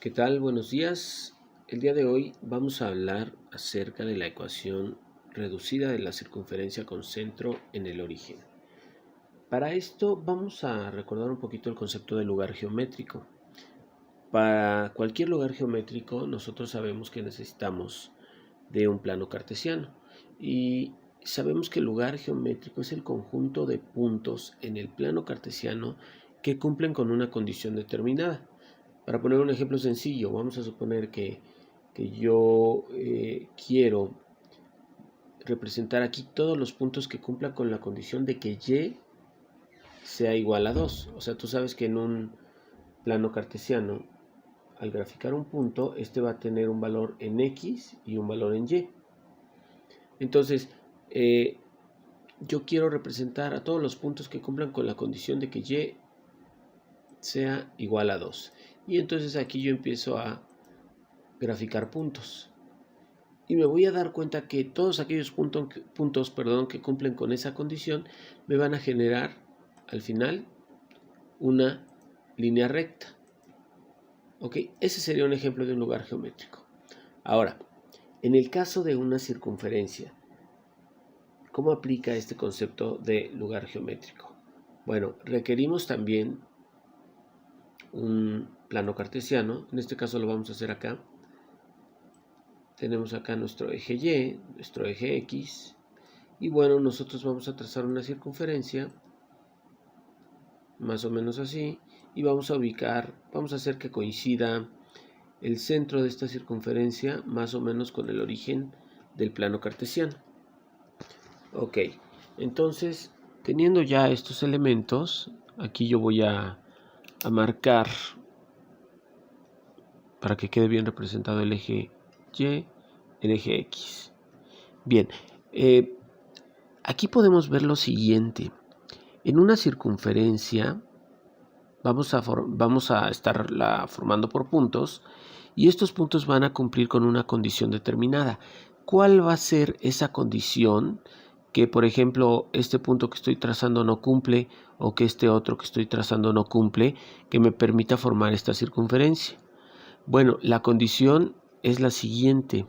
¿Qué tal? Buenos días. El día de hoy vamos a hablar acerca de la ecuación reducida de la circunferencia con centro en el origen. Para esto vamos a recordar un poquito el concepto de lugar geométrico. Para cualquier lugar geométrico nosotros sabemos que necesitamos de un plano cartesiano y sabemos que el lugar geométrico es el conjunto de puntos en el plano cartesiano que cumplen con una condición determinada. Para poner un ejemplo sencillo, vamos a suponer que yo quiero representar aquí todos los puntos que cumplan con la condición de que y sea igual a 2. O sea, tú sabes que en un plano cartesiano, al graficar un punto, este va a tener un valor en x y un valor en y. Entonces, yo quiero representar a todos los puntos que cumplan con la condición de que y sea igual a 2. Y entonces aquí yo empiezo a graficar puntos. Y me voy a dar cuenta que todos aquellos puntos que cumplen con esa condición me van a generar al final una línea recta. ¿Ok? Ese sería un ejemplo de un lugar geométrico. Ahora, en el caso de una circunferencia, ¿cómo aplica este concepto de lugar geométrico? Bueno, requerimos también un plano cartesiano. En este caso lo vamos a hacer acá. Tenemos acá nuestro eje Y, nuestro eje X. Y bueno, nosotros vamos a trazar una circunferencia, más o menos así. Y vamos a hacer que coincida el centro de esta circunferencia más o menos con el origen del plano cartesiano. Ok, entonces, teniendo ya estos elementos, aquí yo voy a marcar para que quede bien representado el eje Y, el eje X. Bien, aquí podemos ver lo siguiente. En una circunferencia vamos a estarla formando por puntos y estos puntos van a cumplir con una condición determinada. ¿Cuál va a ser esa condición que, por ejemplo, este punto que estoy trazando no cumple o que este otro que estoy trazando no cumple, que me permita formar esta circunferencia? Bueno, la condición es la siguiente.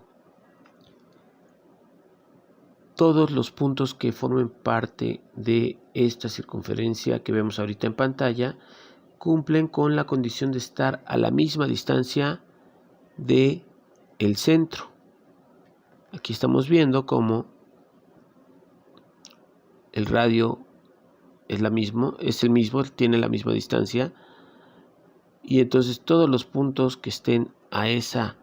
Todos los puntos que formen parte de esta circunferencia que vemos ahorita en pantalla cumplen con la condición de estar a la misma distancia del centro. Aquí estamos viendo cómo el radio es el mismo, tiene la misma distancia, y entonces todos los puntos que estén a esa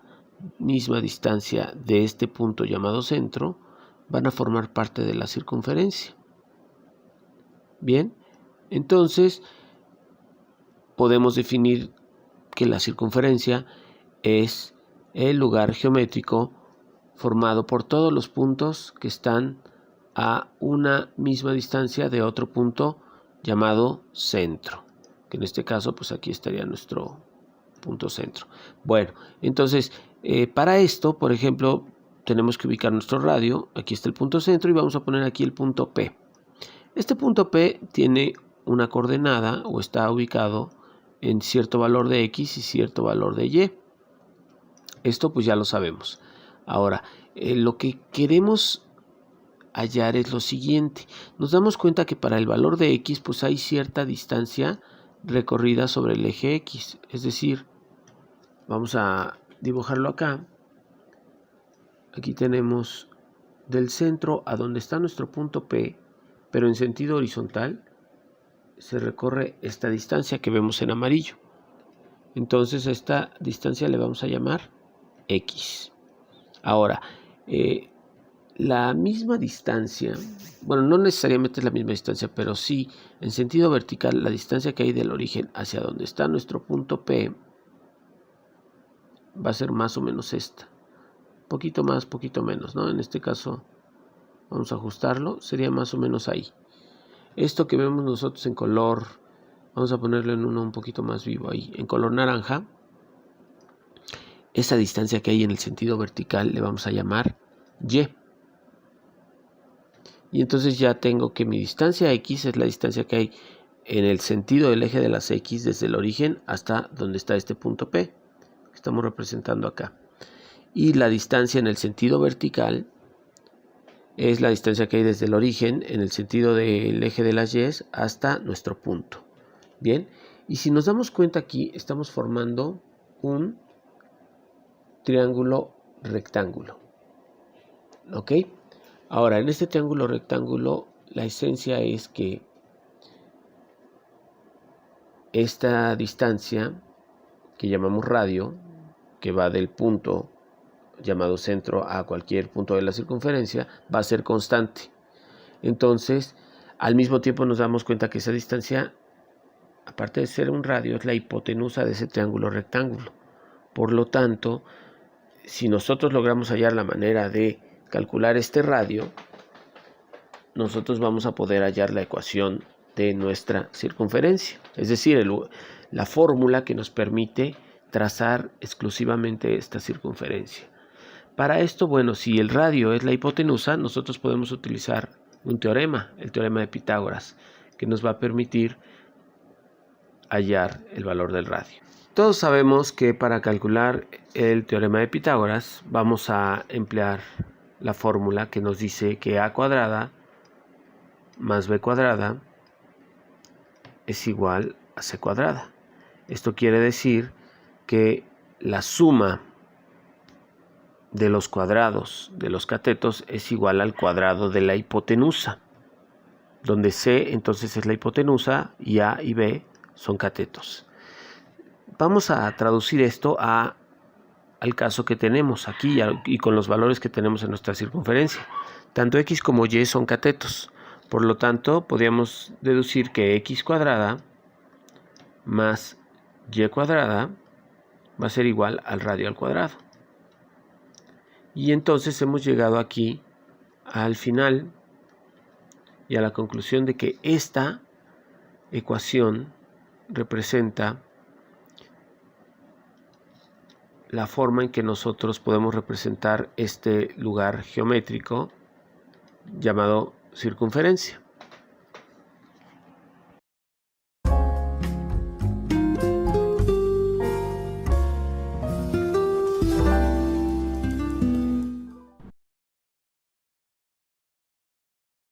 misma distancia de este punto llamado centro van a formar parte de la circunferencia. Bien, entonces podemos definir que la circunferencia es el lugar geométrico formado por todos los puntos que están a una misma distancia de otro punto llamado centro, que en este caso pues aquí estaría nuestro punto centro. Bueno, entonces para esto, por ejemplo, tenemos que ubicar nuestro radio. Aquí está el punto centro y vamos a poner aquí el punto P. Este punto P tiene una coordenada o está ubicado en cierto valor de X y cierto valor de Y. Esto pues ya lo sabemos. Ahora, lo que queremos hallar es lo siguiente. Nos damos cuenta que para el valor de X pues hay cierta distancia recorrida sobre el eje X. Es decir, vamos a dibujarlo acá. Aquí tenemos del centro a donde está nuestro punto P, pero en sentido horizontal, se recorre esta distancia que vemos en amarillo. Entonces a esta distancia le vamos a llamar X. Ahora, la misma distancia, bueno, no necesariamente es la misma distancia, pero sí, en sentido vertical, la distancia que hay del origen hacia donde está nuestro punto P va a ser más o menos esta. Poquito más, poquito menos, ¿no? En este caso, vamos a ajustarlo, sería más o menos ahí. Esto que vemos nosotros en color, vamos a ponerlo en uno un poquito más vivo ahí, en color naranja. Esa distancia que hay en el sentido vertical le vamos a llamar Y. Y entonces ya tengo que mi distancia X es la distancia que hay en el sentido del eje de las X desde el origen hasta donde está este punto P, que estamos representando acá. Y la distancia en el sentido vertical es la distancia que hay desde el origen en el sentido del eje de las Y hasta nuestro punto. Bien, y si nos damos cuenta aquí, estamos formando un triángulo rectángulo. ¿Ok? Ahora, en este triángulo rectángulo, la esencia es que esta distancia, que llamamos radio, que va del punto llamado centro a cualquier punto de la circunferencia, va a ser constante. Entonces, al mismo tiempo nos damos cuenta que esa distancia, aparte de ser un radio, es la hipotenusa de ese triángulo rectángulo. Por lo tanto, si nosotros logramos hallar la manera de calcular este radio, nosotros vamos a poder hallar la ecuación de nuestra circunferencia, es decir, la fórmula que nos permite trazar exclusivamente esta circunferencia. Para esto, bueno, si el radio es la hipotenusa, nosotros podemos utilizar un teorema, el teorema de Pitágoras, que nos va a permitir hallar el valor del radio. Todos sabemos que para calcular el teorema de Pitágoras vamos a emplear la fórmula que nos dice que a cuadrada más b cuadrada es igual a c cuadrada. Esto quiere decir que la suma de los cuadrados de los catetos es igual al cuadrado de la hipotenusa, donde c entonces es la hipotenusa y a y b son catetos. Vamos a traducir esto al caso que tenemos aquí y con los valores que tenemos en nuestra circunferencia. Tanto x como y son catetos. Por lo tanto, podríamos deducir que x cuadrada más y cuadrada va a ser igual al radio al cuadrado. Y entonces hemos llegado aquí al final y a la conclusión de que esta ecuación representa la forma en que nosotros podemos representar este lugar geométrico llamado circunferencia.